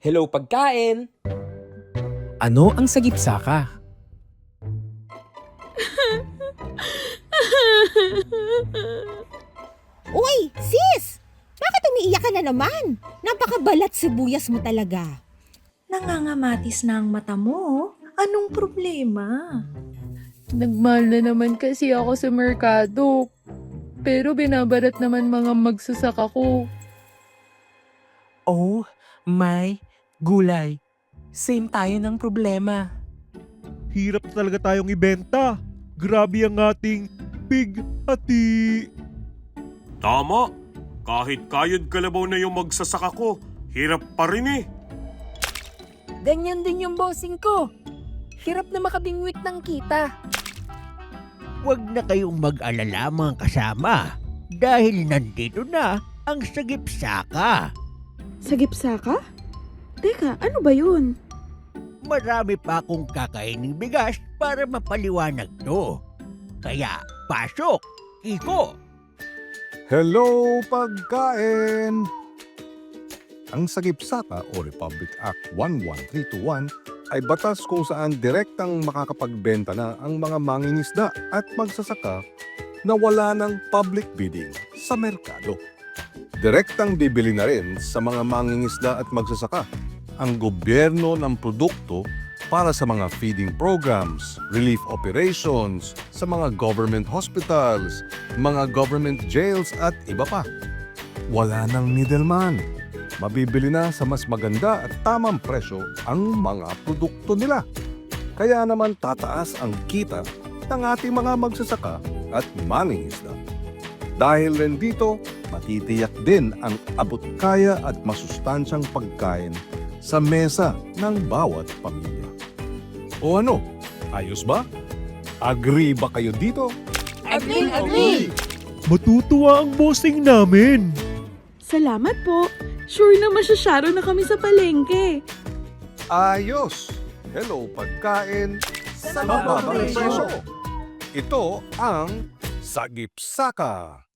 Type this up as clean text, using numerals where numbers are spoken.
Hello pagkain! Ano ang sagipsaka? Uy, sis! Bakit umiiyak ka na naman? Napakabalat sibuyas mo talaga. Nangangamatis na ang mata mo. Anong problema? Nagmahal na naman kasi ako sa merkado. Pero binabarat naman mga magsasaka ko. Oh, may gulay. Same tayo ng problema. Hirap talaga tayong ibenta. Grabe ang ating bighati. Tama. Kahit kayod kalabaw na yung magsasaka ko, hirap pa rin eh. Ganyan din yung bossing ko. Hirap na makabingwit ng kita. Huwag na kayong mag-alala mga kasama dahil nandito na ang sagipsaka. Sagipsaka? Teka, ano ba yun? Marami pa akong kakaining bigas para mapaliwanag to. Kaya, pasok, Kiko! Hello, pagkain! Ang Sagipsaka o Republic Act 11321 ay batas kung saan direktang makakapagbenta na ang mga mangingisda at magsasaka na wala ng public bidding sa merkado. Direktang bibili na rin sa mga mangingisda at magsasaka ang gobyerno ng produkto para sa mga feeding programs, relief operations, sa mga government hospitals, mga government jails at iba pa. Wala nang middleman. Mabibili na sa mas maganda at tamang presyo ang mga produkto nila. Kaya naman tataas ang kita ng ating mga magsasaka at mangingisda. Dahil rin dito, matitiyak din ang abot kaya at masustansyang pagkain sa mesa ng bawat pamilya. O ano? Ayos ba? Agree ba kayo dito? Agree! Matutuwa ang bossing namin. Salamat po. Sure na masyasharo na kami sa palengke. Ayos! Hello, pagkain sa mababang presyo. Ito ang Sagipsaka.